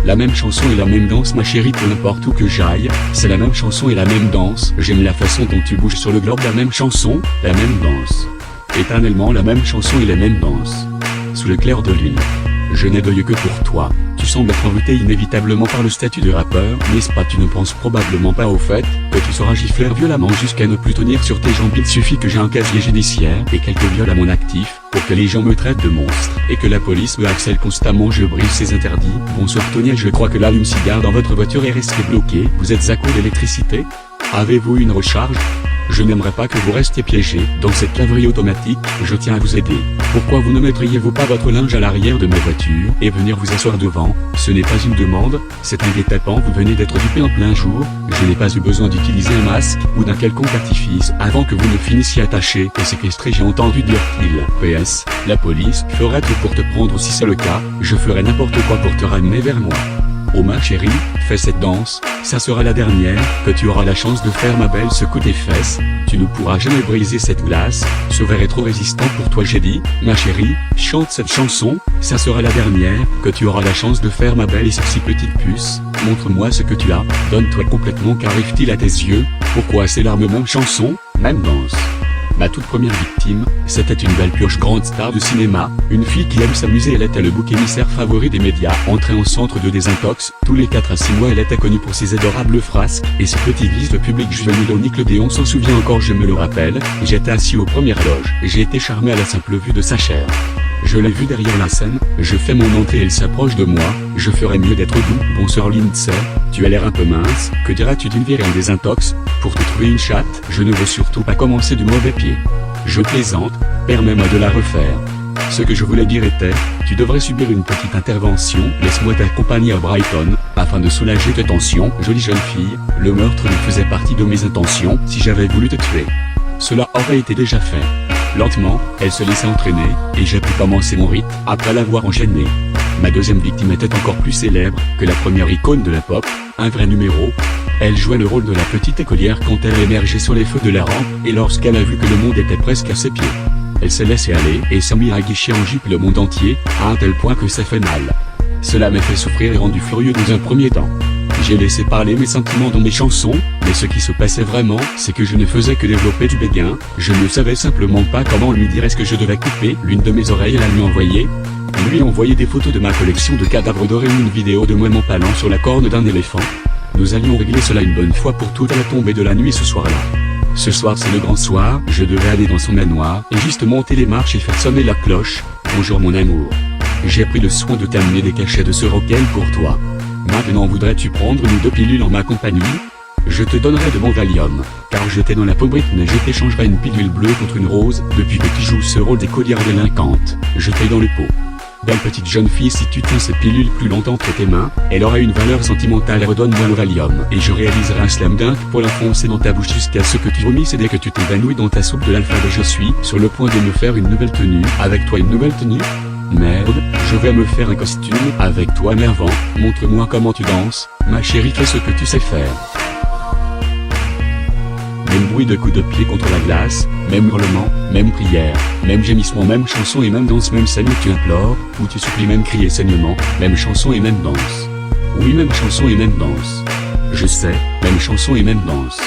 La même chanson et la même danse ma chérie, peu importe où que j'aille, c'est la même chanson et la même danse. J'aime la façon dont tu bouges sur le globe, la même chanson, la même danse. Éternellement la même chanson et la même danse. Sous le clair de lune, je n'ai d'œil que pour toi. Tu sembles être envoûté inévitablement par le statut de rappeur, n'est-ce pas? Tu ne penses probablement pas au fait que tu sauras gifler violemment jusqu'à ne plus tenir sur tes jambes. Il suffit que j'ai un casier judiciaire et quelques viols à mon actif pour que les gens me traitent de monstre et que la police me harcèle constamment. Je brise ces interdits. Bonsoir Tonia, je crois que l'allume-cigare dans votre voiture est resté bloqué. Vous êtes à court d'électricité? Avez-vous une recharge? Je n'aimerais pas que vous restiez piégé dans cette laverie automatique, je tiens à vous aider. Pourquoi vous ne mettriez-vous pas votre linge à l'arrière de ma voiture et venir vous asseoir devant? Ce n'est pas une demande, c'est un guet-apens. Vous venez d'être dupé en plein jour, je n'ai pas eu besoin d'utiliser un masque ou d'un quelconque artifice avant que vous ne finissiez attaché et séquestré. J'ai entendu dire qu'il PS, la police ferait tout pour te prendre. Si c'est le cas, je ferai n'importe quoi pour te ramener vers moi. Oh ma chérie, fais cette danse, ça sera la dernière que tu auras la chance de faire ma belle, secoue tes fesses, tu ne pourras jamais briser cette glace, ce verre est trop résistant pour toi. J'ai dit, ma chérie, chante cette chanson, ça sera la dernière que tu auras la chance de faire ma belle et sexy petite puce, montre-moi ce que tu as, donne-toi complètement. Qu'arrive-t-il à tes yeux? Pourquoi ces larmes? Même chanson, même danse. Ma toute première victime, c'était une belle pioche, grande star de cinéma, une fille qui aime s'amuser. Elle était le bouc émissaire favori des médias. Entrée en centre de désintox, tous les 4 à 6 mois elle était connue pour ses adorables frasques et ses petits vices de public juvénile au Nickelodeon. S'en souvient encore, je me le rappelle, j'étais assis aux premières loges, et j'ai été charmé à la simple vue de sa chair. Je l'ai vu derrière la scène, je fais mon entrée, elle s'approche de moi, je ferais mieux d'être doux. Bonsoir Lindsay, tu as l'air un peu mince, que diras-tu d'une virée en désintox? Pour te trouver une chatte, je ne veux surtout pas commencer du mauvais pied. Je plaisante, permets-moi de la refaire. Ce que je voulais dire était, tu devrais subir une petite intervention, laisse-moi t'accompagner à Brighton, afin de soulager tes tensions. Jolie jeune fille, le meurtre ne faisait partie de mes intentions. Si j'avais voulu te tuer, cela aurait été déjà fait. Lentement, elle se laissait entraîner, et j'ai pu commencer mon rite, après l'avoir enchaînée. Ma deuxième victime était encore plus célèbre que la première icône de la pop, un vrai numéro. Elle jouait le rôle de la petite écolière quand elle émergeait sur les feux de la rampe, et lorsqu'elle a vu que le monde était presque à ses pieds, elle s'est laissée aller et s'est mise à guicher en jupe le monde entier, à un tel point que ça fait mal. Cela m'a fait souffrir et rendu furieux dans un premier temps. J'ai laissé parler mes sentiments dans mes chansons, mais ce qui se passait vraiment, c'est que je ne faisais que développer du béguin, je ne savais simplement pas comment lui dire. Est-ce que je devais couper l'une de mes oreilles et la lui envoyer des photos de ma collection de cadavres dorés ou une vidéo de moi m'empalant sur la corne d'un éléphant? Nous allions régler cela une bonne fois pour toutes à la tombée de la nuit ce soir-là. Ce soir c'est le grand soir, je devais aller dans son manoir et juste monter les marches et faire sonner la cloche. Bonjour mon amour. J'ai pris le soin de t'amener des cachets de ce roquel pour toi. Maintenant voudrais-tu prendre nous 2 pilules en ma compagnie? Je te donnerai de mon Valium, car j'étais dans la pauvrette, mais je t'échangerai une pilule bleue contre une rose. Depuis que tu joues ce rôle d'écolière délinquante, je paye dans les pots. Belle petite jeune fille, si tu tiens cette pilule plus longtemps entre tes mains, elle aura une valeur sentimentale. Redonne-moi le Valium, et je réaliserai un slam dunk pour l'enfoncer dans ta bouche jusqu'à ce que tu vomisses et dès que tu t'évanouis dans ta soupe de l'alphabet. Je suis sur le point de me faire une nouvelle tenue. Avec toi une nouvelle tenue? Merde, je vais me faire un costume avec toi énervant. Montre-moi comment tu danses, ma chérie, fais ce que tu sais faire. Même bruit de coups de pied contre la glace, même hurlement, même prière, même gémissement, même chanson et même danse, même scène où tu implores, où tu supplies, même cri et saignement, même chanson et même danse. Oui, même chanson et même danse. Je sais, même chanson et même danse.